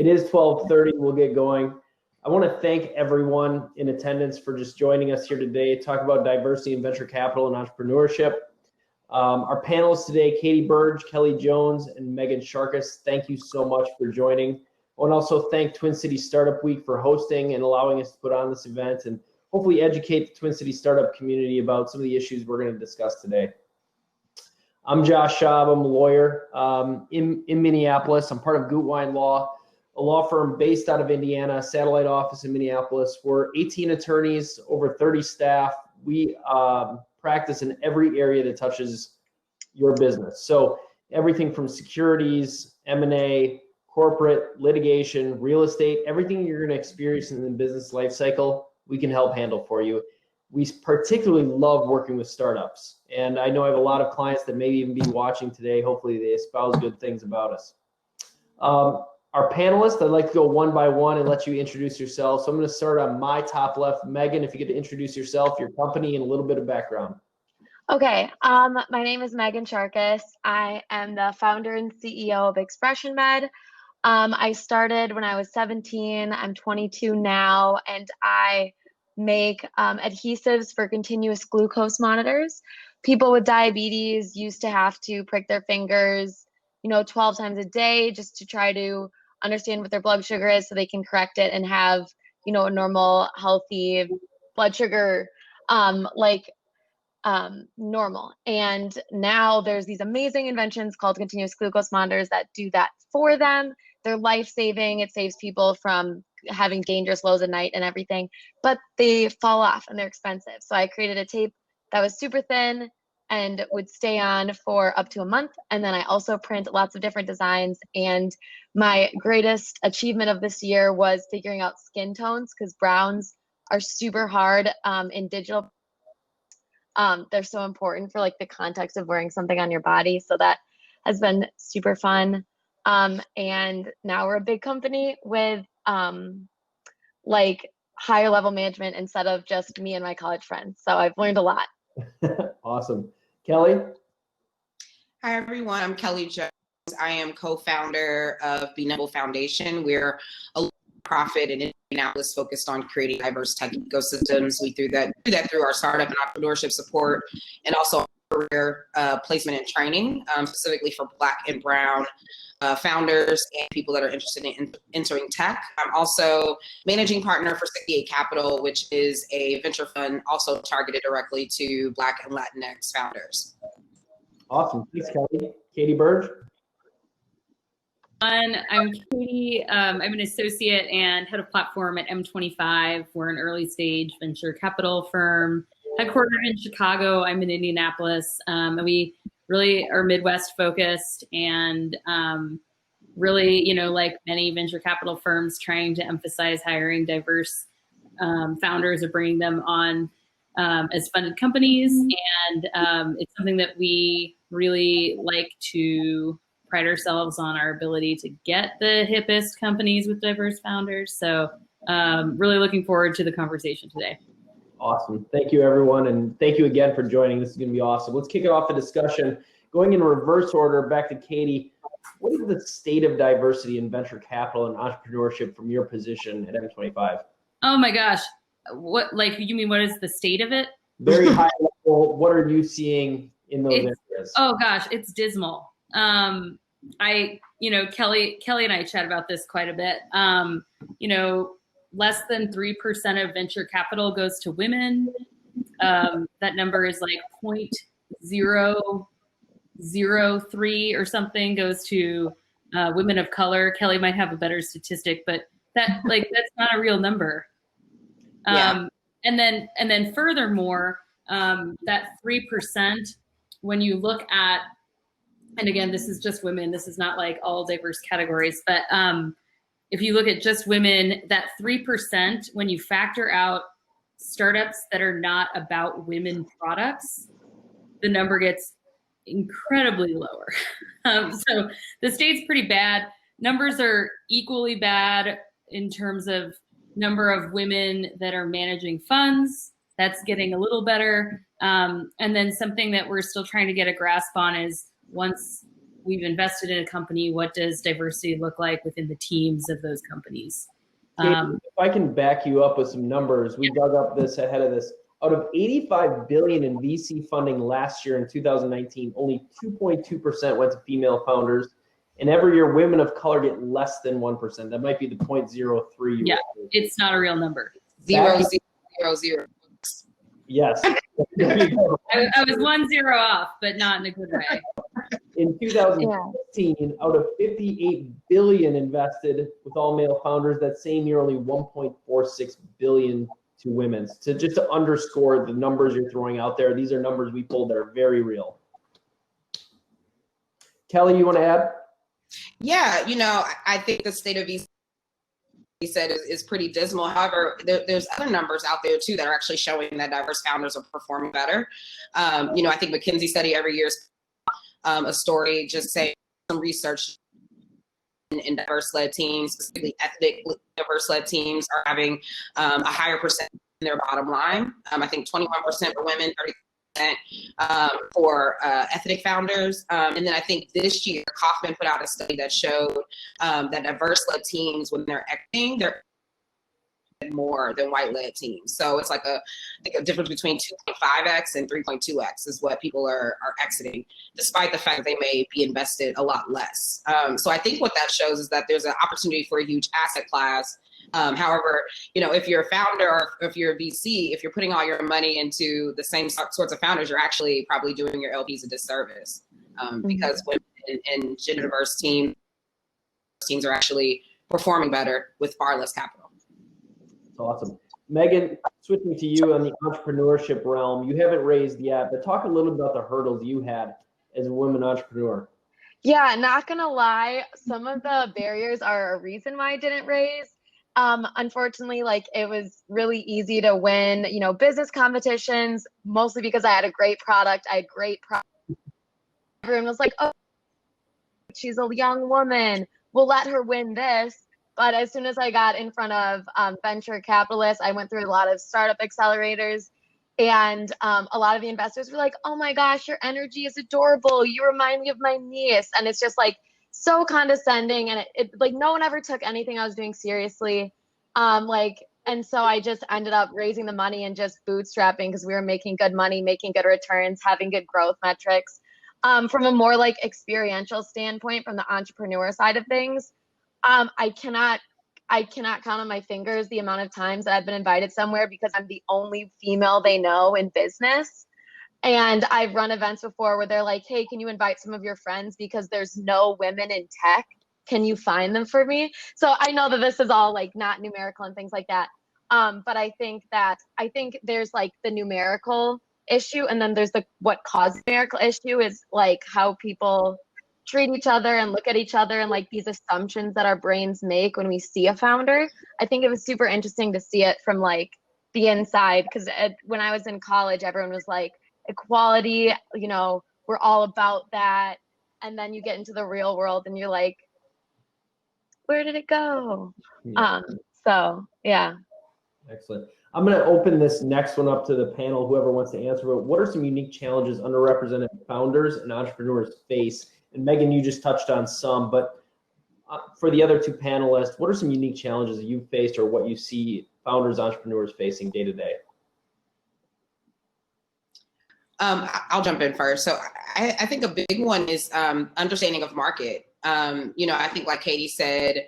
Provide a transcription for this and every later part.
It is 12:30. We'll get going. I want to thank everyone in attendance for just joining us here today to talk about diversity in venture capital and entrepreneurship. Our panelists today, Katie Burge, Kelly Jones, and Meghan Sharkus, thank you so much for joining. I want to also thank Twin Cities Startup Week for hosting and allowing us to put on this event and hopefully educate the Twin Cities startup community about some of the issues we're going to discuss today. I'm Josh Schaub. I'm a lawyer in Minneapolis. I'm part of Gutwein Law, a law firm based out of Indiana, satellite office in Minneapolis. We're 18 attorneys, over 30 staff. We practice in every area that touches your business. So everything from securities, M&A, corporate, litigation, real estate, everything you're going to experience in the business life cycle, we can help handle for you. We particularly love working with startups. And I know I have a lot of clients that may even be watching today. Hopefully they espouse good things about us. Our panelists, I'd like to go one by one and let you introduce yourself. So I'm going to start on my top left. Meghan, if you could introduce yourself, your company, and a little bit of background. Okay, my name is Meghan Sharkus. I am the founder and CEO of Expression Med. I started when I was 17. I'm 22 now, and I make adhesives for continuous glucose monitors. People with diabetes used to have to prick their fingers, 12 times a day just to try to understand what their blood sugar is so they can correct it and have, a normal, healthy blood sugar normal. And now there's these amazing inventions called continuous glucose monitors that do that for them. They're life-saving. It saves people from having dangerous lows at night and everything, but they fall off and they're expensive. So I created a tape that was super thin and would stay on for up to a month. And then I also print lots of different designs. And my greatest achievement of this year was figuring out skin tones, because browns are super hard in digital. They're so important for like the context of wearing something on your body. So that has been super fun. And now we're a big company with like higher level management instead of just me and my college friends. So I've learned a lot. Awesome. Kelly? Hi, everyone. I'm Kelly Jones. I am co-founder of Be Nimble Foundation. We're a profit in Indianapolis focused on creating diverse tech ecosystems. We do that through our startup and entrepreneurship support, and also career placement and training, specifically for Black and Brown founders and people that are interested in entering tech. I'm also managing partner for 68 Capital, which is a venture fund also targeted directly to Black and Latinx founders. Awesome. Thanks, Kelly. Katie Burge? I'm Katie. I'm an associate and head of platform at M25. We're an early stage venture capital firm headquartered in Chicago. I'm in Indianapolis. And we really are Midwest focused and really, like many venture capital firms, trying to emphasize hiring diverse founders or bringing them on as funded companies. And it's something that we really like to pride ourselves on, our ability to get the hippest companies with diverse founders. So really looking forward to the conversation today. Awesome. Thank you, everyone. And thank you again for joining. This is going to be awesome. Let's kick it off the discussion. Going in reverse order, back to Katie. What is the state of diversity in venture capital and entrepreneurship from your position at M25? Oh my gosh. What, like, you mean what is the state of it? Very high level. What are you seeing in those areas? Oh gosh, it's dismal. Kelly and I chat about this quite a bit. Less than 3% of venture capital goes to women. That number is like 0.003 or something goes to women of color. Kelly might have a better statistic, but that's not a real number. Yeah. And then furthermore, that 3%, when you look at, and again, this is just women, this is not like all diverse categories, but if you look at just women, that 3%, when you factor out startups that are not about women products, the number gets incredibly lower. So the state's pretty bad. Numbers are equally bad in terms of number of women that are managing funds. That's getting a little better. And then something that we're still trying to get a grasp on is once we've invested in a company, what does diversity look like within the teams of those companies? If I can back you up with some numbers, we dug up this ahead of this. Out of 85 billion in VC funding last year in 2019, only 2.2% went to female founders. And every year, women of color get less than 1%. That might be the 0.03. Yeah, it's not a real number. 0.000. Yes. I was 1-0 off, but not in a good way. In 2015, out of 58 billion invested with all male founders, that same year only 1.46 billion to women. So just to underscore the numbers you're throwing out there, these are numbers we pulled that are very real. Kelli, you want to add? Yeah, I think the state of VC said is pretty dismal. However, there's other numbers out there too that are actually showing that diverse founders are performing better. I think McKinsey study every year is a story just saying some research in diverse-led teams, specifically ethnic diverse-led teams, are having a higher percent in their bottom line. I think 21% for women, 30% for ethnic founders. And then I think this year, Kaufman put out a study that showed that diverse-led teams, when they're exiting, they're more than white-led teams. So it's like a difference between 2.5x and 3.2x is what people are exiting, despite the fact that they may be invested a lot less. So I think what that shows is that there's an opportunity for a huge asset class. However, if you're a founder or if you're a VC, if you're putting all your money into the same sorts of founders, you're actually probably doing your LPs a disservice because women and gender diverse teams are actually performing better with far less capital. That's awesome. Meghan, switching to you on the entrepreneurship realm, you haven't raised yet, but talk a little bit about the hurdles you had as a woman entrepreneur. Yeah, not gonna lie, some of the barriers are a reason why I didn't raise. Unfortunately, it was really easy to win, business competitions, mostly because I had a great product. I had great product. Everyone was like, oh, she's a young woman, we'll let her win this. But as soon as I got in front of venture capitalists, I went through a lot of startup accelerators, and a lot of the investors were like, oh my gosh, your energy is adorable. You remind me of my niece. And it's just so condescending. And it no one ever took anything I was doing seriously. And so I just ended up raising the money and just bootstrapping because we were making good money, making good returns, having good growth metrics. From a more experiential standpoint, from the entrepreneur side of things, I cannot count on my fingers the amount of times that I've been invited somewhere because I'm the only female they know in business. And I've run events before where they're like, hey, can you invite some of your friends because there's no women in tech? Can you find them for me? So I know that this is all not numerical and things like that. But I think there's the numerical issue, and then there's what caused the numerical issue is how people treat each other and look at each other and these assumptions that our brains make when we see a founder. I think it was super interesting to see it from the inside, because when I was in college, everyone was like, equality, we're all about that. And then you get into the real world and you're like, where did it go? Yeah. So yeah. Excellent. I'm going to open this next one up to the panel, whoever wants to answer, but what are some unique challenges underrepresented founders and entrepreneurs face? And Meghan, you just touched on some, but for the other two panelists, what are some unique challenges that you've faced or what you see founders, entrepreneurs facing day to day? I'll jump in first. So I think a big one is understanding of market. I think like Katie said,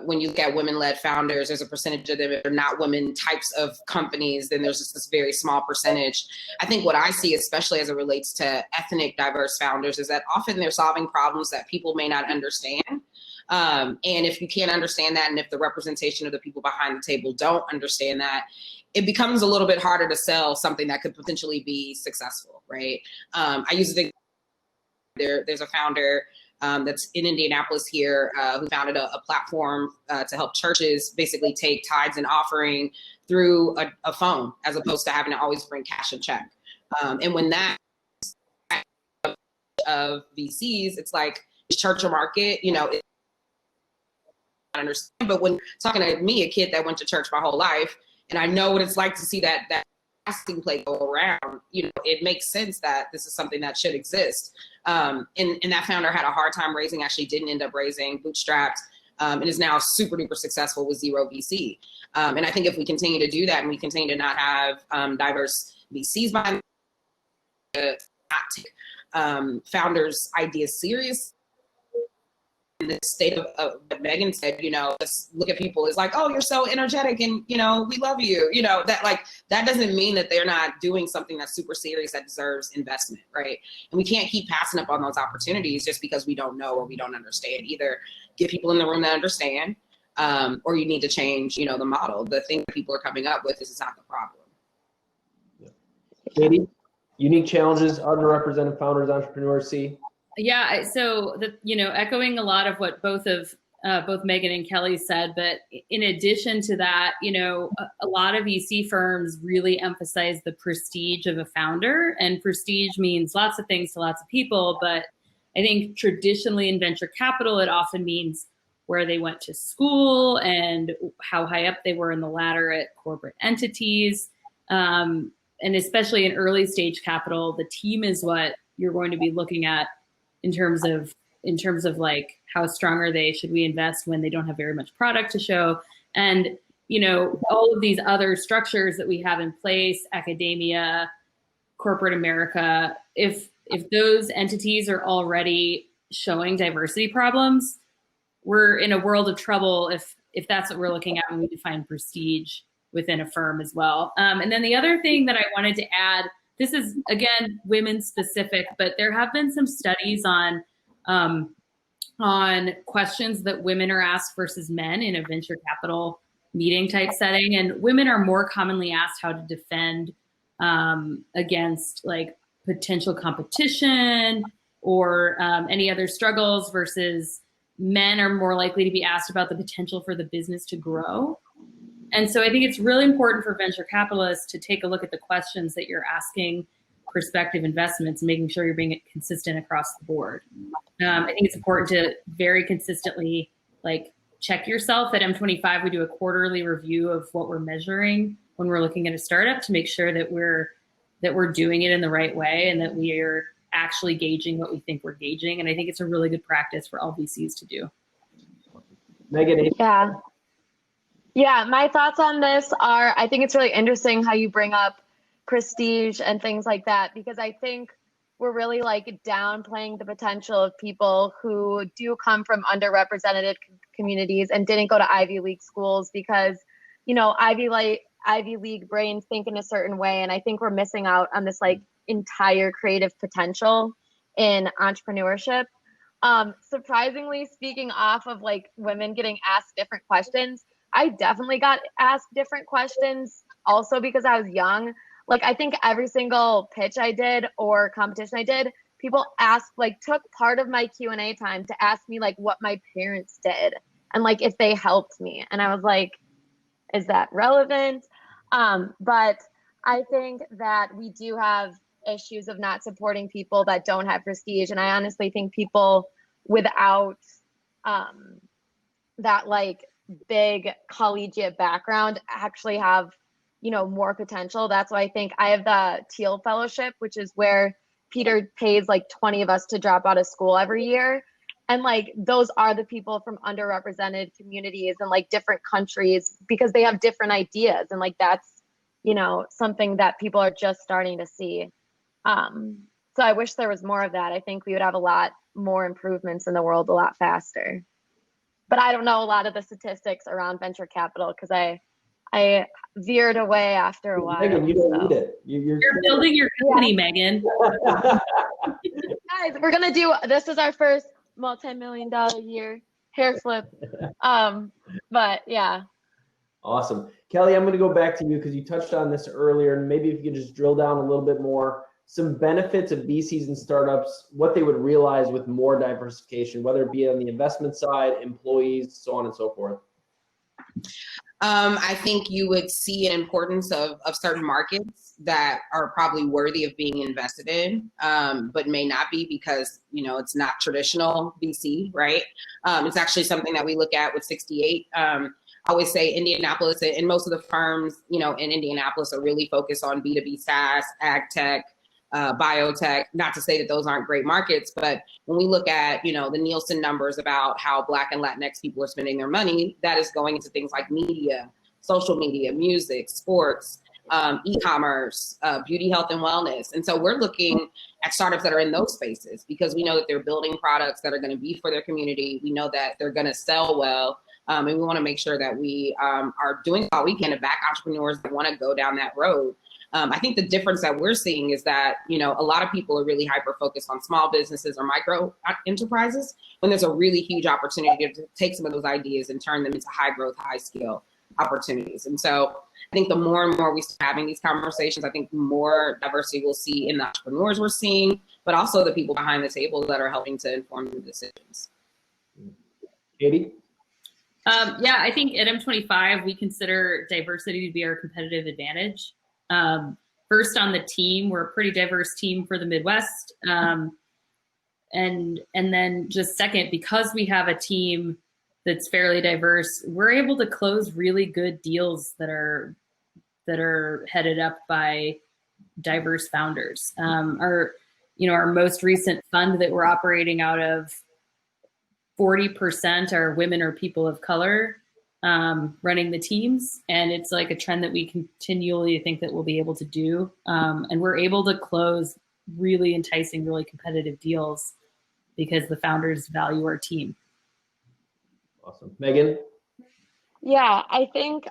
when you look at women-led founders, there's a percentage of them that are not women types of companies, then there's just this very small percentage. I think what I see, especially as it relates to ethnic diverse founders, is that often they're solving problems that people may not understand. And if you can't understand that, and if the representation of the people behind the table don't understand that, it becomes a little bit harder to sell something that could potentially be successful, right? I use the there's a founder that's in Indianapolis here who founded a platform to help churches basically take tithes and offering through a phone as opposed to having to always bring cash and check. And when that of VCs, it's like church or market, I understand. But when talking to me, a kid that went to church my whole life, and I know what it's like to see that casting play go around, it makes sense that this is something that should exist. And that founder had a hard time raising, actually didn't end up raising, bootstrapped, and is now super duper successful with zero VC. And I think if we continue to do that and we continue to not have diverse VCs behind, not take founders' ideas serious, in the state of what Meghan said, let's look at people as like, oh, you're so energetic and, we love you, that doesn't mean that they're not doing something that's super serious that deserves investment, right? And we can't keep passing up on those opportunities just because we don't know or we don't understand. Either get people in the room that understand, or you need to change, the model. The thing that people are coming up with is not the problem. Katie, unique challenges underrepresented founders, entrepreneurs see? Yeah, so echoing a lot of what both Meghan and Kelli said, but in addition to that, a lot of VC firms really emphasize the prestige of a founder, and prestige means lots of things to lots of people. But I think traditionally in venture capital, it often means where they went to school and how high up they were in the ladder at corporate entities. And especially in early stage capital, the team is what you're going to be looking at in terms of like, how strong are they? Should we invest when they don't have very much product to show? And, all of these other structures that we have in place, academia, corporate America, if those entities are already showing diversity problems, we're in a world of trouble if that's what we're looking at when we define prestige within a firm as well. And then the other thing that I wanted to add, this is, again, women specific, but there have been some studies on questions that women are asked versus men in a venture capital meeting type setting. And women are more commonly asked how to defend against like potential competition or any other struggles, versus men are more likely to be asked about the potential for the business to grow. And so I think it's really important for venture capitalists to take a look at the questions that you're asking prospective investments and making sure you're being consistent across the board. I think it's important to very consistently check yourself. At M25, we do a quarterly review of what we're measuring when we're looking at a startup to make sure that we're doing it in the right way and that we are actually gauging what we think we're gauging. And I think it's a really good practice for all VCs to do. Meghan. Yeah, my thoughts on this are, I think it's really interesting how you bring up prestige and things like that, because I think we're really downplaying the potential of people who do come from underrepresented communities and didn't go to Ivy League schools, because, Ivy League brains think in a certain way. And I think we're missing out on this entire creative potential in entrepreneurship. Surprisingly, speaking off of women getting asked different questions, I definitely got asked different questions also because I was young. I think every single pitch I did or competition I did, people asked, took part of my Q&A time to ask me what my parents did and if they helped me. And I was like, is that relevant? But I think that we do have issues of not supporting people that don't have prestige. And I honestly think people without that big collegiate background actually have more potential. That's why I think I have the Teal Fellowship, which is where Peter pays 20 of us to drop out of school every year. And those are the people from underrepresented communities and different countries, because they have different ideas. And that's, something that people are just starting to see. So I wish there was more of that. I think we would have a lot more improvements in the world a lot faster. But I don't know a lot of the statistics around venture capital because I veered away after a while. Meghan, you don't need it. You're building your company, Meghan. Guys, we're going to do, this is our first multi-million-dollar year hair flip. But yeah. Awesome. Kelli, I'm going to go back to you because you touched on this earlier, and maybe if you could just drill down a little bit more, some benefits of VCs and startups, what they would realize with more diversification, whether it be on the investment side, employees, so on and so forth. I think you would see an importance of certain markets that are probably worthy of being invested in, but may not be because, it's not traditional VC, right? It's actually something that we look at with 68. I always say Indianapolis and most of the firms, you know, in Indianapolis are really focused on B2B SaaS, ag tech, biotech. Not to say that those aren't great markets, but when we look at, you know, the Nielsen numbers about how Black and Latinx people are spending their money, that is going into things like media, social media, music, sports, e-commerce, beauty, health, and wellness. And so we're looking at startups that are in those spaces because we know that they're building products that are going to be for their community. We know that they're going to sell well. And we want to make sure that we are doing all we can to back entrepreneurs that want to go down that road. I think the difference that we're seeing is that, you know, a lot of people are really hyper-focused on small businesses or micro enterprises when there's a really huge opportunity to take some of those ideas and turn them into high-growth, high-skill opportunities. And so I think the more and more we start having these conversations, I think the more diversity we'll see in the entrepreneurs we're seeing, but also the people behind the table that are helping to inform the decisions. Katie? Yeah, I think at M25, we consider diversity to be our competitive advantage. First on the team, we're a pretty diverse team for the Midwest. And then just second, because we have a team that's fairly diverse, we're able to close really good deals that are headed up by diverse founders. Our most recent fund that we're operating out of, 40% are women or people of color running the teams. And it's like a trend that we continually think that we'll be able to do. And we're able to close really enticing, really competitive deals because the founders value our team. Awesome. Meghan? Yeah, I think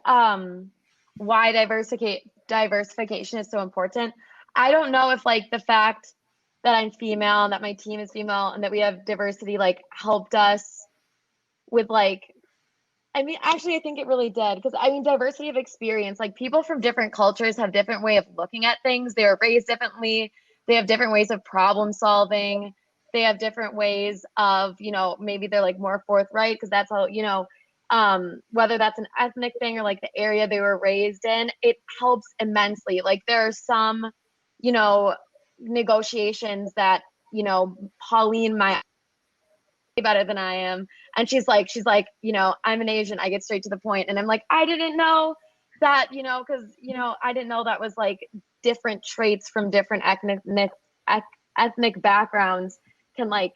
why diversification is so important. I don't know if like the fact that I'm female and that my team is female and that we have diversity like helped us with like, I mean, actually, I think it really did because I mean, diversity of experience, like people from different cultures have different way of looking at things. They are raised differently. They have different ways of problem solving. They have different ways of, you know, maybe they're like more forthright because that's how, you know, whether that's an ethnic thing or like the area they were raised in, it helps immensely. Like there are some, you know, negotiations that, you know, Pauline might be better than I am. And she's like, you know, I'm an Asian, I get straight to the point. And I'm like, I didn't know that, you know, because, you know, I didn't know that was like different traits from different ethnic backgrounds can like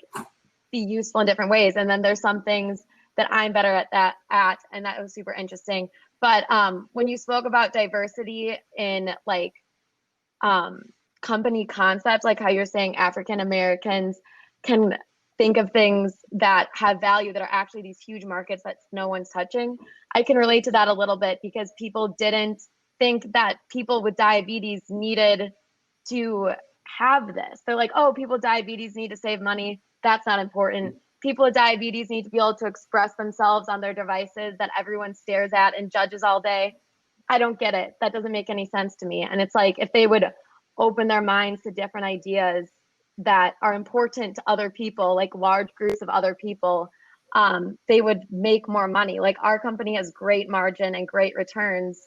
be useful in different ways. And then there's some things that I'm better at, and that was super interesting. But when you spoke about diversity in like company concepts, like how you're saying African Americans can think of things that have value that are actually these huge markets that no one's touching. I can relate to that a little bit because people didn't think that people with diabetes needed to have this. They're like, oh, people with diabetes need to save money. That's not important. People with diabetes need to be able to express themselves on their devices that everyone stares at and judges all day. I don't get it. That doesn't make any sense to me. And it's like, if they would open their minds to different ideas that are important to other people, like large groups of other people, they would make more money. Like our company has great margin and great returns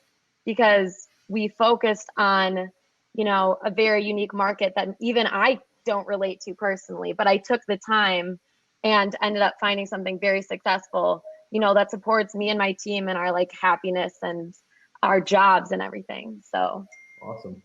because we focused on, you know, a very unique market that even I don't relate to personally, but I took the time and ended up finding something very successful, you know, that supports me and my team and our like happiness and our jobs and everything. So Awesome.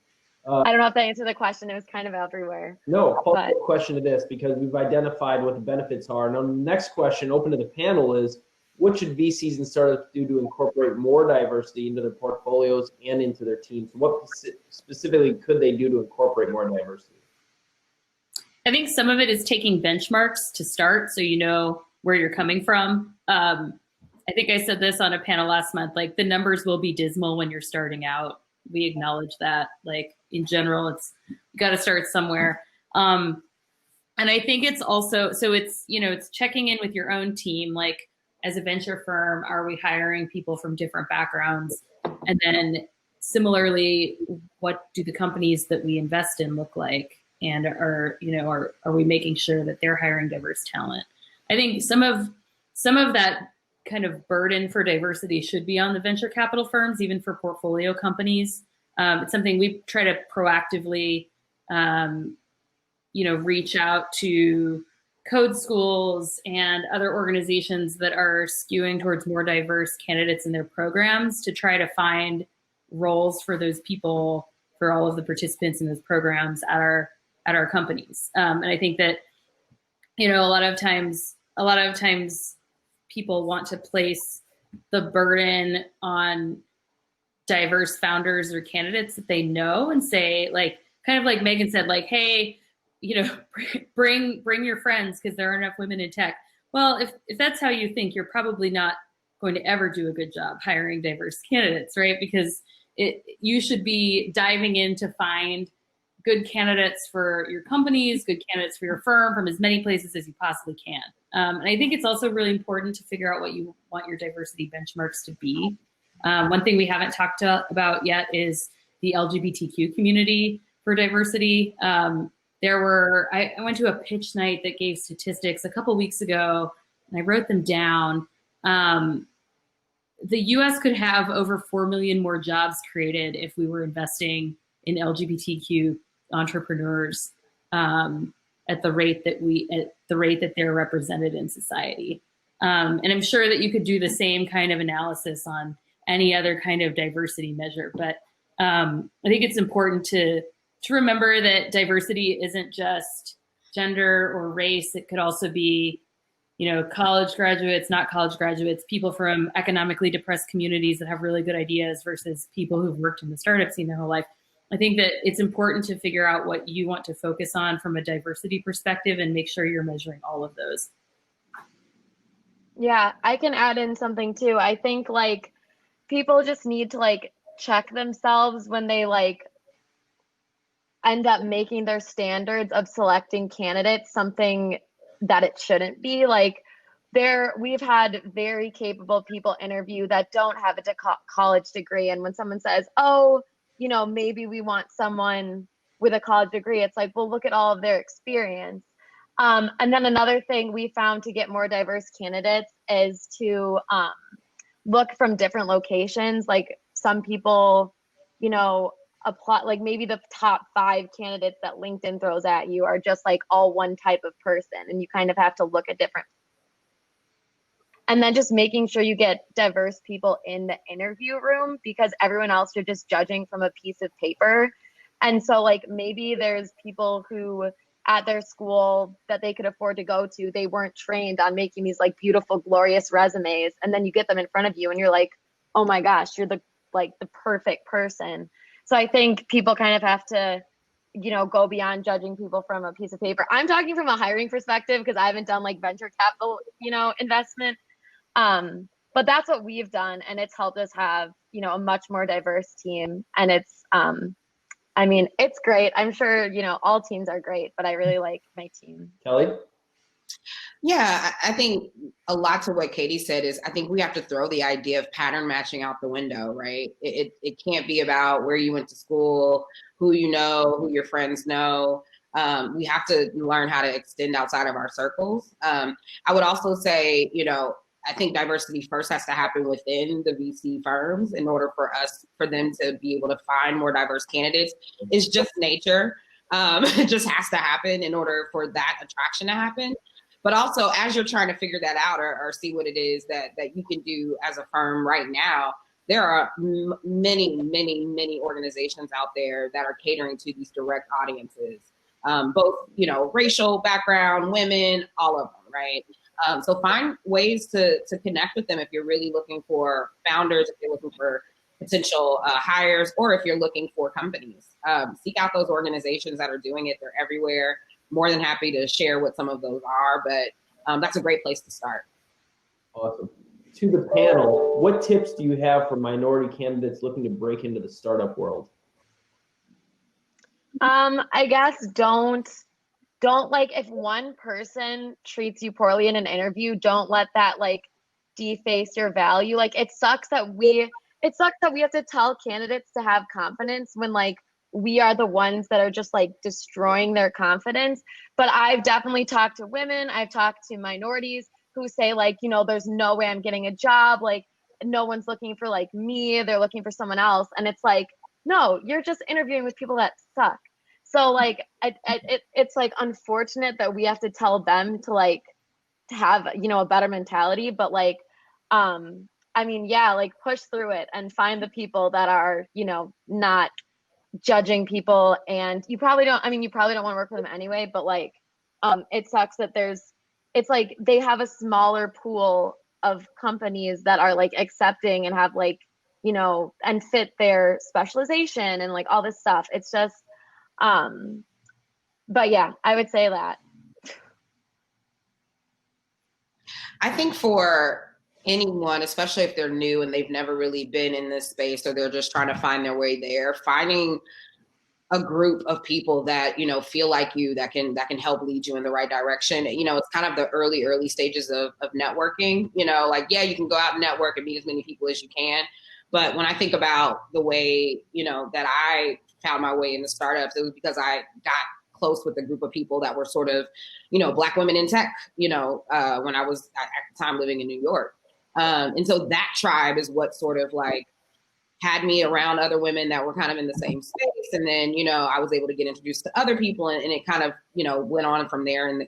I don't know if that answered the question. It was kind of everywhere. No, follow-up question to this because we've identified what the benefits are. Now, the next question open to the panel is, what should VCs and startups do to incorporate more diversity into their portfolios and into their teams? What specifically could they do to incorporate more diversity? I think some of it is taking benchmarks to start so you know where you're coming from. I think I said this on a panel last month, like the numbers will be dismal when you're starting out. We acknowledge that, like in general, you got to start somewhere. And I think it's also, so it's, you know, it's checking in with your own team. Like as a venture firm, are we hiring people from different backgrounds? And then similarly, what do the companies that we invest in look like? And are we making sure that they're hiring diverse talent? I think some of that kind of burden for diversity should be on the venture capital firms, even for portfolio companies. It's something we try to proactively, reach out to code schools and other organizations that are skewing towards more diverse candidates in their programs to try to find roles for those people, for all of the participants in those programs at our companies. And I think that, a lot of times people want to place the burden on diverse founders or candidates that they know and say, like, kind of like Meghan said, like, hey, bring your friends because there aren't enough women in tech. Well, if that's how you think, you're probably not going to ever do a good job hiring diverse candidates, right? Because you should be diving in to find good candidates for your companies, good candidates for your firm from as many places as you possibly can. And I think it's also really important to figure out what you want your diversity benchmarks to be. One thing we haven't talked about yet is the LGBTQ community for diversity. I went to a pitch night that gave statistics a couple weeks ago, and I wrote them down. The U.S. could have over 4 million more jobs created if we were investing in LGBTQ entrepreneurs at the rate that they're represented in society. And I'm sure that you could do the same kind of analysis on any other kind of diversity measure. But I think it's important to remember that diversity isn't just gender or race. It could also be, college graduates, not college graduates, people from economically depressed communities that have really good ideas versus people who've worked in the startup scene their whole life. I think that it's important to figure out what you want to focus on from a diversity perspective and make sure you're measuring all of those. Yeah, I can add in something too. I think like people just need to like check themselves when they like end up making their standards of selecting candidates something that it shouldn't be. Like we've had very capable people interview that don't have a college degree. And when someone says, oh, maybe we want someone with a college degree, it's like, well, look at all of their experience. And then another thing we found to get more diverse candidates is to look from different locations. Like some people, apply, like maybe the top 5 candidates that LinkedIn throws at you are just like all one type of person, and you kind of have to look at different. And then just making sure you get diverse people in the interview room, because everyone else you're just judging from a piece of paper. And so like maybe there's people who at their school that they could afford to go to, they weren't trained on making these like beautiful, glorious resumes. And then you get them in front of you and you're like, oh my gosh, you're the perfect person. So I think people kind of have to, go beyond judging people from a piece of paper. I'm talking from a hiring perspective because I haven't done like venture capital, investment. But that's what we've done, and it's helped us have, a much more diverse team. And it's, it's great. I'm sure, all teams are great, but I really like my team. Kelli? Yeah, I think a lot to what Katie said is I think we have to throw the idea of pattern matching out the window, right? It can't be about where you went to school, who you know, who your friends know. We have to learn how to extend outside of our circles. I would also say, I think diversity first has to happen within the VC firms in order for them to be able to find more diverse candidates. It's just nature. It just has to happen in order for that attraction to happen. But also, as you're trying to figure that out or see what it is that you can do as a firm right now, there are many, many, many organizations out there that are catering to these direct audiences, both, racial background, women, all of them, right? So find ways to connect with them if you're really looking for founders, if you're looking for potential hires, or if you're looking for companies. Seek out those organizations that are doing it. They're everywhere. More than happy to share what some of those are, but that's a great place to start. Awesome. To the panel, what tips do you have for minority candidates looking to break into the startup world? I guess don't like, if one person treats you poorly in an interview, don't let that like deface your value. Like it sucks that we have to tell candidates to have confidence when like we are the ones that are just like destroying their confidence. But I've definitely talked to women, I've talked to minorities who say like, there's no way I'm getting a job. Like no one's looking for like me, they're looking for someone else. And it's like, no, you're just interviewing with people that suck. So like it's like unfortunate that we have to tell them to like to have, you know, a better mentality, but like I mean, yeah, like push through it and find the people that are, you know, not judging people. And you probably don't want to work with them anyway, but like it sucks that it's like they have a smaller pool of companies that are like accepting and have like, you know, and fit their specialization and like all this stuff. It's just but yeah, I would say that. I think for anyone, especially if they're new and they've never really been in this space or they're just trying to find their way there, finding a group of people that, you know, feel like you, that can help lead you in the right direction. You know, it's kind of the early stages of networking, you know, like, yeah, you can go out and network and meet as many people as you can. But when I think about the way, you know, that I found my way into startups, it was because I got close with a group of people that were sort of, you know, Black women in tech, you know, when I was at the time living in New York. And so that tribe is what sort of like had me around other women that were kind of in the same space. And then, you know, I was able to get introduced to other people and it kind of, you know, went on from there and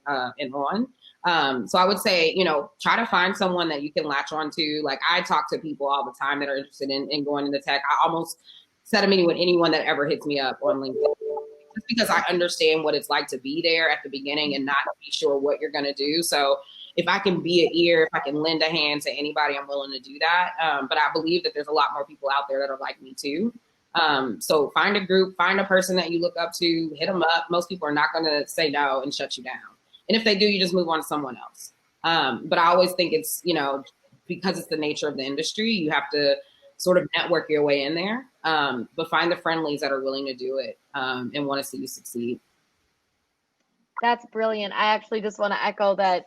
on. So I would say, you know, try to find someone that you can latch on to. Like I talk to people all the time that are interested in going into tech. I almost set a meeting with anyone that ever hits me up on LinkedIn, just because I understand what it's like to be there at the beginning and not be sure what you're going to do. So if I can be an ear, if I can lend a hand to anybody, I'm willing to do that. But I believe that there's a lot more people out there that are like me too. So find a group, find a person that you look up to, hit them up. Most people are not going to say no and shut you down. And if they do, you just move on to someone else. But I always think it's, you know, because it's the nature of the industry, you have to sort of network your way in there. But find the friendlies that are willing to do it and want to see you succeed. That's brilliant. I actually just want to echo that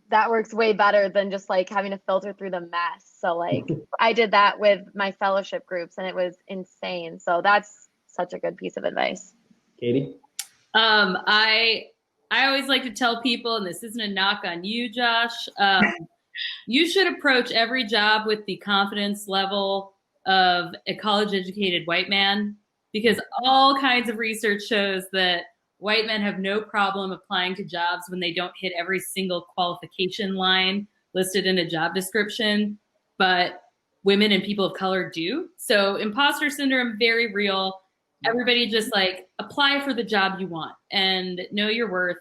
that works way better than just like having to filter through the mess. So like I did that with my fellowship groups and it was insane. So that's such a good piece of advice. Katie? I always like to tell people, and this isn't a knock on you, Josh, you should approach every job with the confidence level of a college-educated white man, because all kinds of research shows that white men have no problem applying to jobs when they don't hit every single qualification line listed in a job description, but women and people of color do. So imposter syndrome, very real. Everybody just like apply for the job you want and know your worth.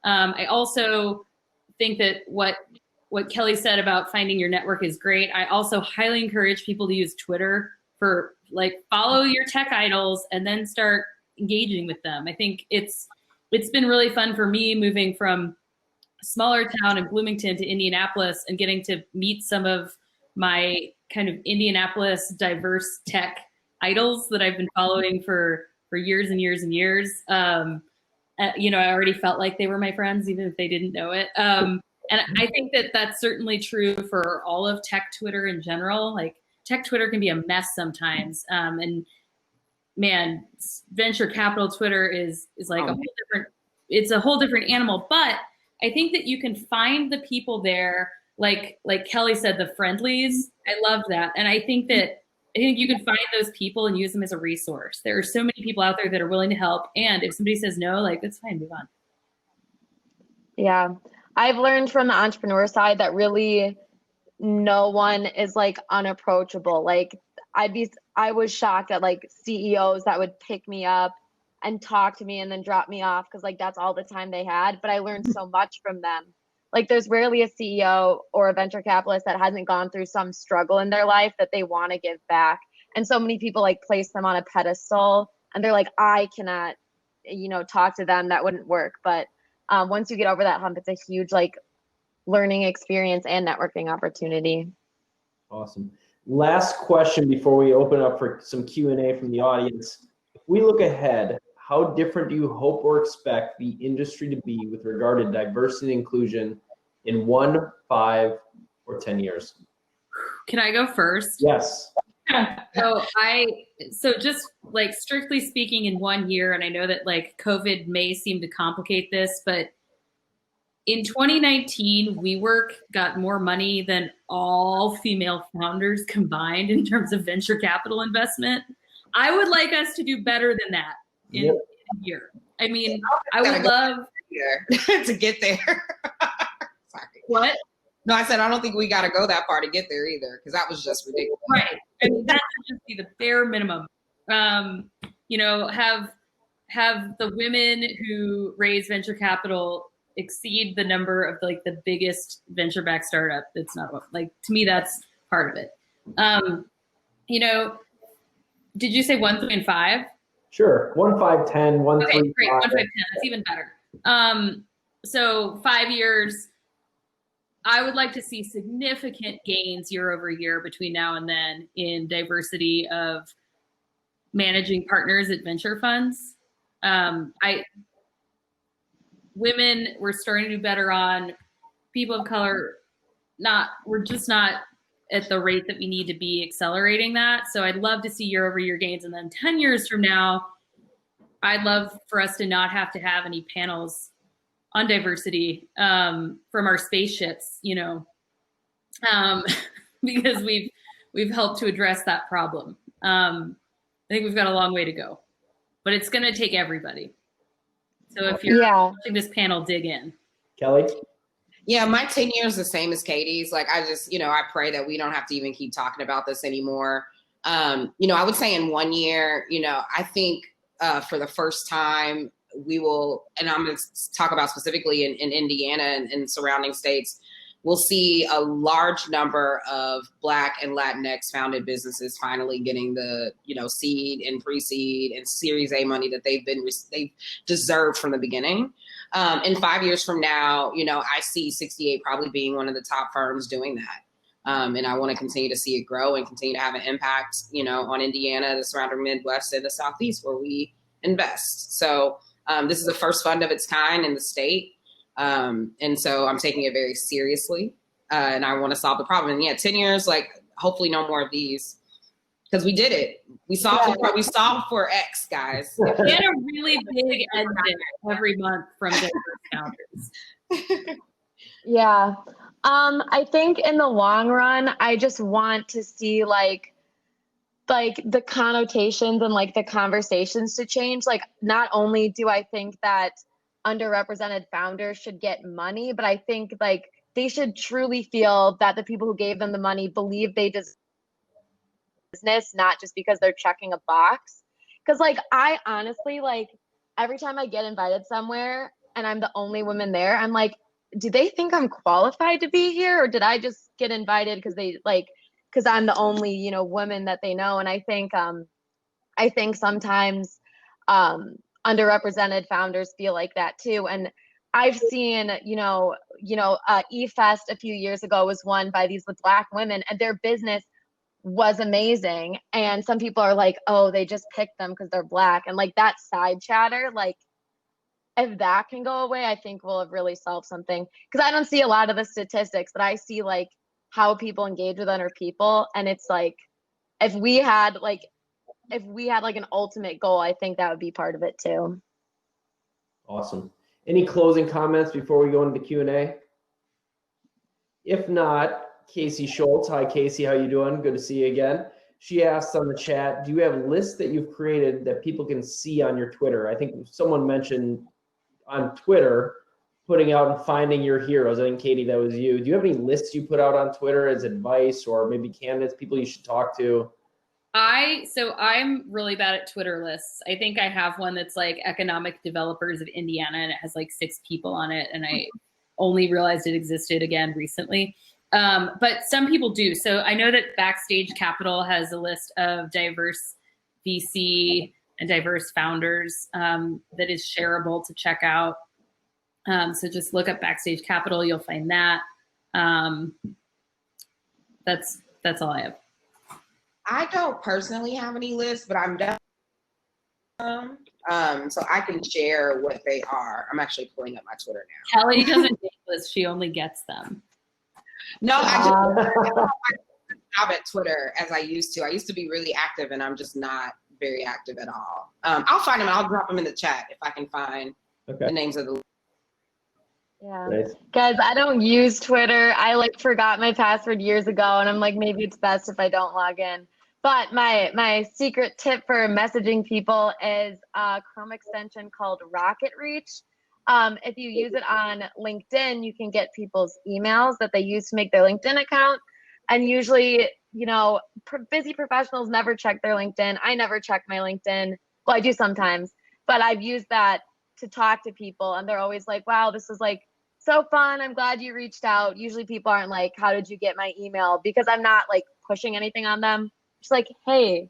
I also think that what Kelli said about finding your network is great. I also highly encourage people to use Twitter for like follow your tech idols and then start engaging with them. I think it's been really fun for me moving from a smaller town in Bloomington to Indianapolis and getting to meet some of my kind of Indianapolis diverse tech idols that I've been following for years and years and years. You know, I already felt like they were my friends, even if they didn't know it. And I think that that's certainly true for all of tech Twitter in general. Like tech Twitter can be a mess sometimes. And man, venture capital Twitter is like it's a whole different animal. But I think that you can find the people there, like Kelli said, the friendlies. I love that. And I think you can find those people and use them as a resource. There are so many people out there that are willing to help. And if somebody says no, like that's fine, move on. Yeah. I've learned from the entrepreneur side that really no one is like unapproachable. Like I was shocked at like CEOs that would pick me up and talk to me and then drop me off because like that's all the time they had. But I learned so much from them. Like there's rarely a CEO or a venture capitalist that hasn't gone through some struggle in their life that they want to give back. And so many people like place them on a pedestal and they're like, I cannot, you know, talk to them. That wouldn't work. But once you get over that hump, it's a huge like learning experience and networking opportunity. Awesome. Last question before we open up for some Q&A from the audience. If we look ahead, how different do you hope or expect the industry to be with regard to diversity and inclusion in 1, 5, or 10 years? Can I go first? Yes. So just like strictly speaking in 1 year, and I know that like COVID may seem to complicate this, but in 2019, WeWork got more money than all female founders combined in terms of venture capital investment. I would like us to do better than that in a year. I mean, I would love to get there. Sorry. What? No, I said I don't think we got to go that far to get there either, because that was just ridiculous. Right. I mean, that should just be the bare minimum. You know, have the women who raise venture capital exceed the number of like the biggest venture-backed startup. It's not like, to me, that's part of it. You know, did you say 1, 3, and 5? Sure. 1, 5, 10, 1, Okay, 3, great. 5. 1, 5, 10. That's even better. So 5 years. I would like to see significant gains year over year between now and then in diversity of managing partners at venture funds. Women, we're starting to do better on. People of color, we're just not at the rate that we need to be accelerating that. So I'd love to see year over year gains. And then 10 years from now, I'd love for us to not have to have any panels on diversity from our spaceships, you know, because we've helped to address that problem. I think we've got a long way to go, but it's going to take everybody. So if you're watching this panel, dig in. Kelly? Yeah, my 10 years the same as Katie's. Like, I just, you know, I pray that we don't have to even keep talking about this anymore. You know, I would say in 1 year, you know, I think for the first time, we will, and I'm going to talk about specifically in Indiana and surrounding states, we'll see a large number of Black and Latinx founded businesses finally getting the, you know, seed and pre-seed and Series A money that they've deserved from the beginning. In 5 years from now, you know, I see 68 probably being one of the top firms doing that. And I want to continue to see it grow and continue to have an impact, you know, on Indiana, the surrounding Midwest, and the Southeast where we invest. So this is the first fund of its kind in the state. And so I'm taking it very seriously, and I want to solve the problem. And yeah, 10 years, like, hopefully no more of these, because we did it. We solved for X, guys. We had a really big exit every month from diverse founders. Yeah. I think in the long run, I just want to see like the connotations and like the conversations to change. Like, not only do I think that underrepresented founders should get money, but I think like they should truly feel that the people who gave them the money believe they deserve business, not just because they're checking a box. Because like, I honestly, like, every time I get invited somewhere and I'm the only woman there, I'm like, do they think I'm qualified to be here, or did I just get invited because I'm the only, you know, woman that they know? And I think sometimes underrepresented founders feel like that too. And I've seen, eFest a few years ago was won by these Black women, and their business was amazing. And some people are like, oh, they just picked them because they're Black. And like, that side chatter, like, if that can go away, I think we'll have really solved something. Because I don't see a lot of the statistics, but I see like how people engage with other people. And it's like, if we had like an ultimate goal, I think that would be part of it too. Awesome. Any closing comments before we go into the Q&A? If not, Casey Schultz. Hi, Casey. How you doing? Good to see you again. She asked on the chat, do you have lists that you've created that people can see on your Twitter? I think someone mentioned on Twitter putting out and finding your heroes. I think, Katie, that was you. Do you have any lists you put out on Twitter as advice, or maybe candidates, people you should talk to? I'm really bad at Twitter lists. I think I have one that's like economic developers of Indiana, and it has like 6 people on it. And I only realized it existed again recently. But some people do. So I know that Backstage Capital has a list of diverse VC and diverse founders that is shareable to check out. So just look up Backstage Capital, you'll find that. That's all I have. I don't personally have any lists, but I'm done. So I can share what they are. I'm actually pulling up my Twitter now. Kelly doesn't make lists, she only gets them. No, I don't have at Twitter as I used to. I used to be really active, and I'm just not very active at all. I'll find them. I'll drop them in the chat if I can find the names of the. Yeah, Nice. Guys, I don't use Twitter. I like forgot my password years ago, and I'm like, maybe it's best if I don't log in. But my secret tip for messaging people is a Chrome extension called Rocket Reach. If you use it on LinkedIn, you can get people's emails that they use to make their LinkedIn account. And usually, you know, busy professionals never check their LinkedIn. I never check my LinkedIn. Well, I do sometimes, but I've used that to talk to people, and they're always like, wow, this is like so fun. I'm glad you reached out. Usually people aren't like, how did you get my email? Because I'm not like pushing anything on them. Just like, hey,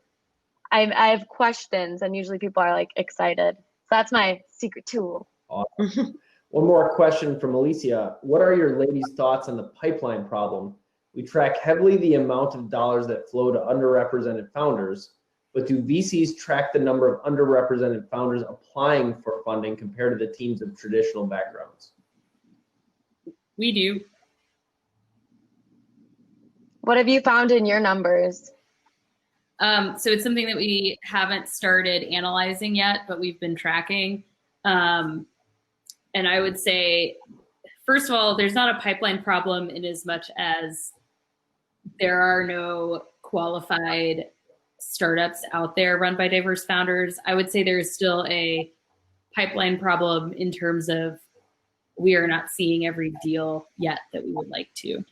I have questions, and usually people are like excited. So that's my secret tool. Awesome. One more question from Alicia. What are your ladies' thoughts on the pipeline problem? We track heavily the amount of dollars that flow to underrepresented founders, but do VCs track the number of underrepresented founders applying for funding compared to the teams of traditional backgrounds? We do. What have you found in your numbers? So it's something that we haven't started analyzing yet, but we've been tracking. And I would say, first of all, there's not a pipeline problem in as much as there are no qualified startups out there run by diverse founders. I would say there's still a pipeline problem in terms of we are not seeing every deal yet that we would like to.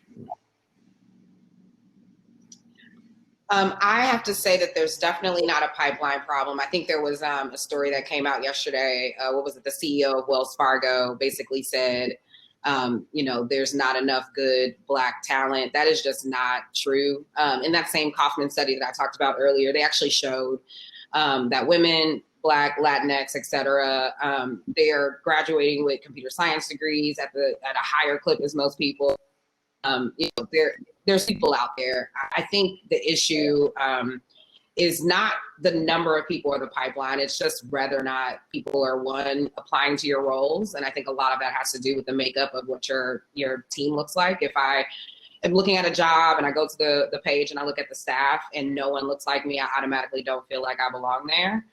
I have to say that there's definitely not a pipeline problem. I think there was a story that came out yesterday. What was it? The CEO of Wells Fargo basically said, you know, there's not enough good Black talent. That is just not true. In that same Kaufman study that I talked about earlier, they actually showed that women, Black, Latinx, et cetera, they are graduating with computer science degrees at a higher clip as most people. You know, there's people out there. I think the issue is not the number of people or the pipeline. It's just whether or not people are, one, applying to your roles. And I think a lot of that has to do with the makeup of what your team looks like. If I am looking at a job and I go to the page and I look at the staff and no one looks like me, I automatically don't feel like I belong there.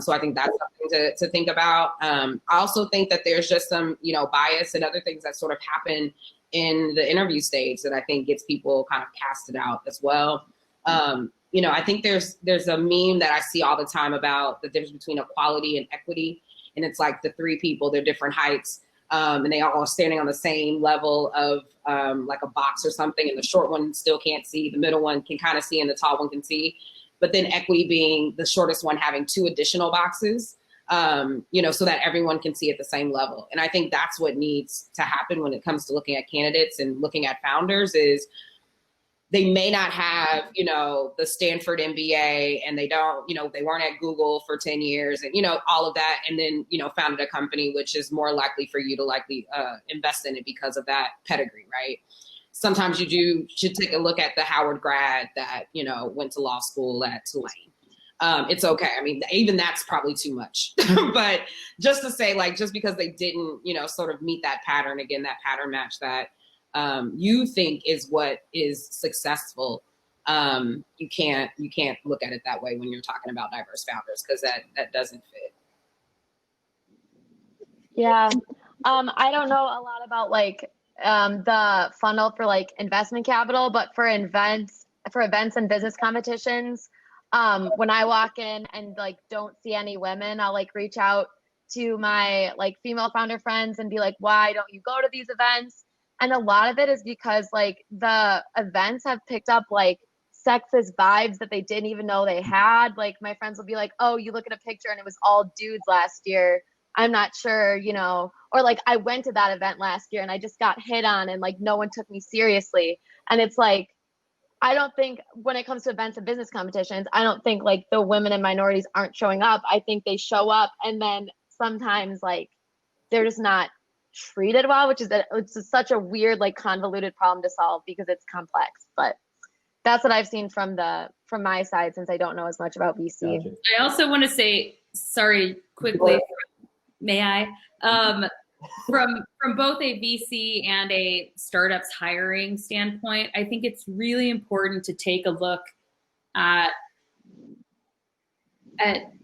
So I think that's something to think about. I also think that there's just some, you know, bias and other things that sort of happen in the interview stage that I think gets people kind of casted out as well. You know, I think there's a meme that I see all the time about the difference between equality and equity. And it's like the three people, they're different heights, and they all are standing on the same level of like a box or something. And the short one still can't see, the middle one can kind of see, and the tall one can see. But then equity being the shortest one having two additional boxes, you know, so that everyone can see at the same level. And I think that's what needs to happen when it comes to looking at candidates and looking at founders is they may not have, you know, the Stanford MBA, and they don't, you know, they weren't at Google for 10 years and, you know, all of that. And then, you know, founded a company, which is more likely for you to likely invest in it because of that pedigree, right? Sometimes should take a look at the Howard grad that, you know, went to law school at Tulane. It's okay. I mean, even that's probably too much. But just to say, like, just because they didn't, you know, sort of meet that pattern, again, that pattern match that you think is what is successful, you can't look at it that way when you're talking about diverse founders, because that doesn't fit. Yeah. I don't know a lot about like the funnel for like investment capital, but for events and business competitions, when I walk in and like don't see any women, I'll like reach out to my like female founder friends and be like, why don't you go to these events? And a lot of it is because like the events have picked up like sexist vibes that they didn't even know they had. Like my friends will be like, oh, you look at a picture and it was all dudes last year. I'm not sure, you know, or like I went to that event last year and I just got hit on and like no one took me seriously. And it's like, I don't think when it comes to events and business competitions, I don't think like the women and minorities aren't showing up. I think they show up and then sometimes like they're just not treated well, which is it's such a weird, like convoluted problem to solve because it's complex. But that's what I've seen from my side, since I don't know as much about VC. Gotcha. I also want to say, sorry, quickly, may I? From both a VC and a startups hiring standpoint, I think it's really important to take a look at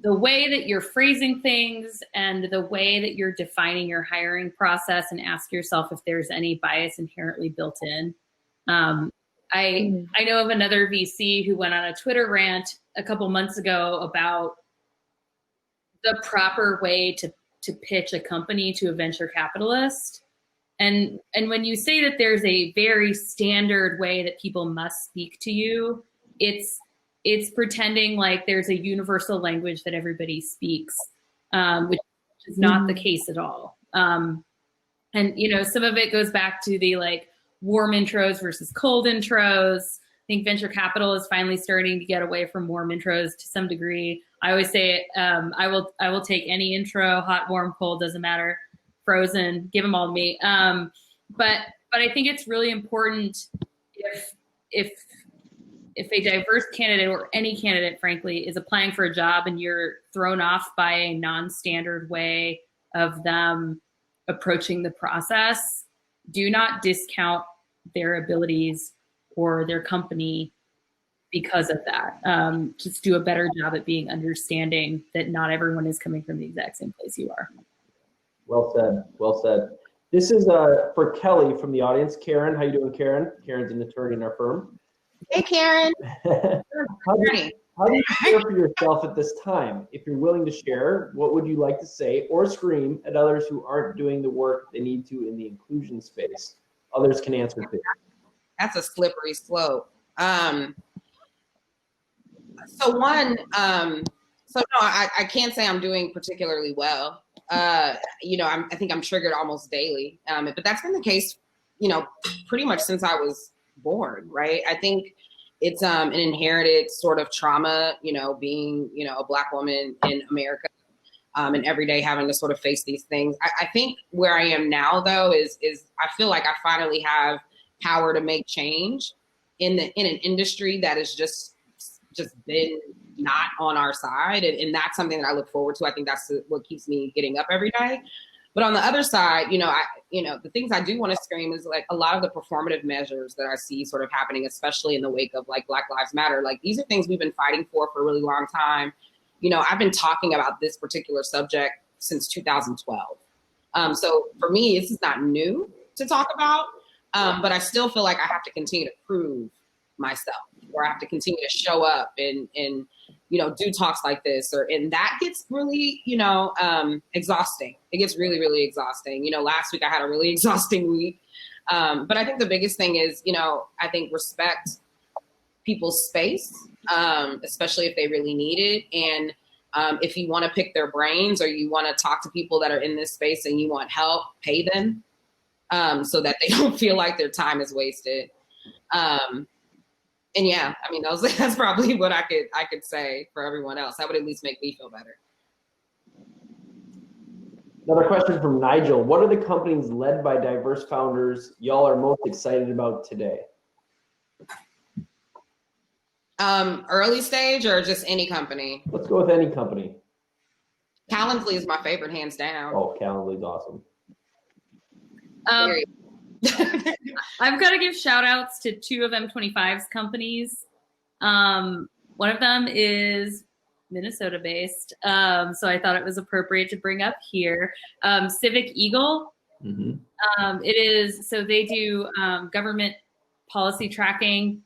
the way that you're phrasing things and the way that you're defining your hiring process, and ask yourself if there's any bias inherently built in. I know of another VC who went on a Twitter rant a couple months ago about the proper way to pitch a company to a venture capitalist. And when you say that there's a very standard way that people must speak to you, it's pretending like there's a universal language that everybody speaks, which is not the case at all. And some of it goes back to the like warm intros versus cold intros. I think venture capital is finally starting to get away from warm intros to some degree. I always say I will take any intro, hot, warm, cold, doesn't matter, frozen, give them all to me. But I think it's really important if a diverse candidate, or any candidate, frankly, is applying for a job and you're thrown off by a non-standard way of them approaching the process, do not discount their abilities or their company because of that. Just do a better job at being understanding that not everyone is coming from the exact same place you are. Well said. Well said. This is for Kelli from the audience. Karen, how you doing, Karen? Karen's an attorney in our firm. Hey, Karen. How do you share for yourself at this time? If you're willing to share, what would you like to say or scream at others who aren't doing the work they need to in the inclusion space? Others can answer too. That's a slippery slope. I can't say I'm doing particularly well. I think I'm triggered almost daily. But that's been the case, pretty much since I was born, right? I think it's an inherited sort of trauma, being, a Black woman in America, and every day having to sort of face these things. I think where I am now, though, is I feel like I finally have power to make change in an industry that has just been not on our side, and that's something that I look forward to. I think that's what keeps me getting up every day. But on the other side, the things I do want to scream is like a lot of the performative measures that I see sort of happening, especially in the wake of like Black Lives Matter. Like, these are things we've been fighting for a really long time. I've been talking about this particular subject since 2012. So for me, this is not new to talk about, but I still feel like I have to continue to prove myself, or I have to continue to show up and do talks like this, and that gets really, exhausting. It gets really, really exhausting. Last week I had a really exhausting week. But I think the biggest thing is, I think respect people's space, especially if they really need it. And if you want to pick their brains, or you want to talk to people that are in this space and you want help, pay them, so that they don't feel like their time is wasted. And yeah, I mean, that's probably what I could say for everyone else. That would at least make me feel better. Another question from Nigel. What are the companies led by diverse founders y'all are most excited about today? Early stage or just any company? Let's go with any company. Calendly is my favorite, hands down. Oh, Calendly's awesome. I've got to give shout outs to two of M25's companies. One of them is Minnesota based. So I thought it was appropriate to bring up here. Civic Eagle. Mm-hmm. It is, so they do government policy tracking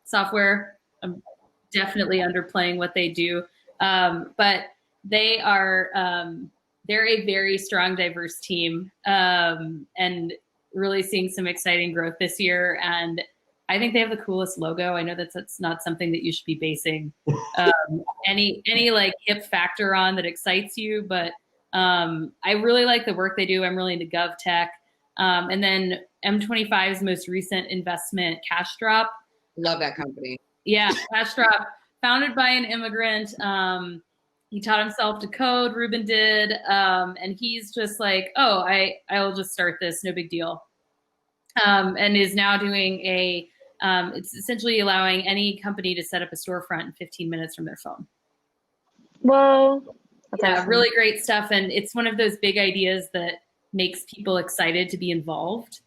software. I'm definitely underplaying what they do. But they are, they're a very strong, diverse team, and really seeing some exciting growth this year. And I think they have the coolest logo. I know that's not something that you should be basing any like hip factor on that excites you, but I really like the work they do. I'm really into gov tech. And then M25's most recent investment, Cash Drop. Love that company. Yeah, Cash Drop, founded by an immigrant. He taught himself to code, Ruben did, and he's just like, oh, I'll just start this, no big deal. And is now doing it's essentially allowing any company to set up a storefront in 15 minutes from their phone. Whoa. That's awesome. Really great stuff. And it's one of those big ideas that makes people excited to be involved.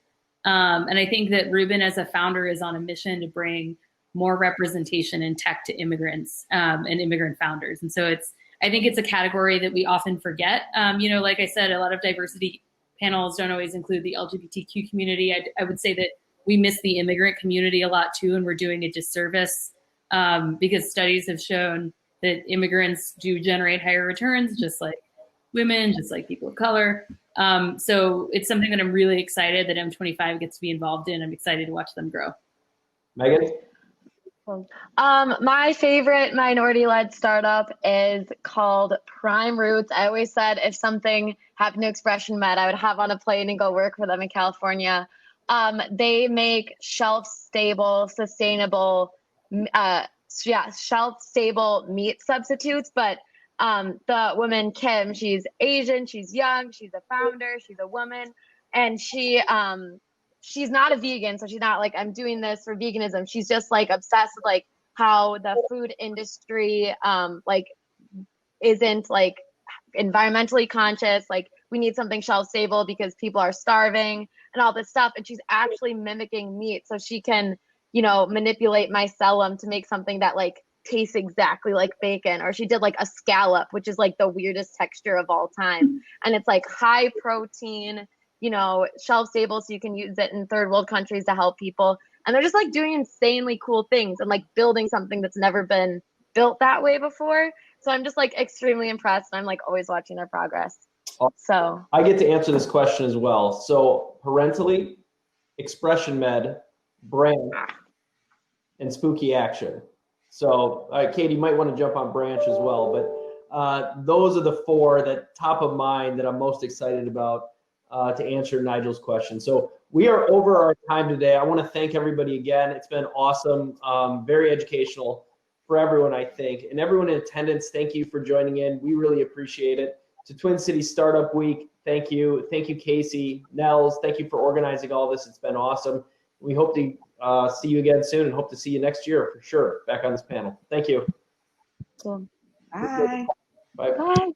And I think that Ruben as a founder is on a mission to bring more representation in tech to immigrants and immigrant founders. And so I think it's a category that we often forget. Like I said, a lot of diversity panels don't always include the LGBTQ community. I would say that we miss the immigrant community a lot too, and we're doing a disservice because studies have shown that immigrants do generate higher returns, just like women, just like people of color. So it's something that I'm really excited that M25 gets to be involved in. I'm excited to watch them grow. Meghan? My favorite minority-led startup is called Prime Roots. I always said if something happened to Expression Med, I would hop on a plane and go work for them in California. They make shelf-stable, sustainable, shelf-stable meat substitutes. But the woman Kim, she's Asian, she's young, she's a founder, she's a woman, and she's not a vegan, so she's not like, I'm doing this for veganism. She's just like obsessed with like how the food industry like isn't like environmentally conscious. Like we need something shelf stable because people are starving and all this stuff. And she's actually mimicking meat, so she can, you know, manipulate mycelium to make something that like tastes exactly like bacon. Or she did like a scallop, which is like the weirdest texture of all time, and it's like high protein, you know, shelf stable, so you can use it in third world countries to help people. And they're just like doing insanely cool things and like building something that's never been built that way before. So I'm just like extremely impressed. I'm like always watching their progress. So I get to answer this question as well. So parentally, Expression Med, Branch, and Spooky Action. So Katie might want to jump on Branch as well, but those are the four that top of mind that I'm most excited about to answer Nigel's question. So we are over our time today. I want to thank everybody again. It's been awesome, very educational for everyone, I think. And everyone in attendance, thank you for joining in. We really appreciate it. To Twin Cities Startup Week, thank you. Thank you, Casey, Nels. Thank you for organizing all this. It's been awesome. We hope to see you again soon and hope to see you next year for sure back on this panel. Thank you. cool. Bye. Bye. Bye.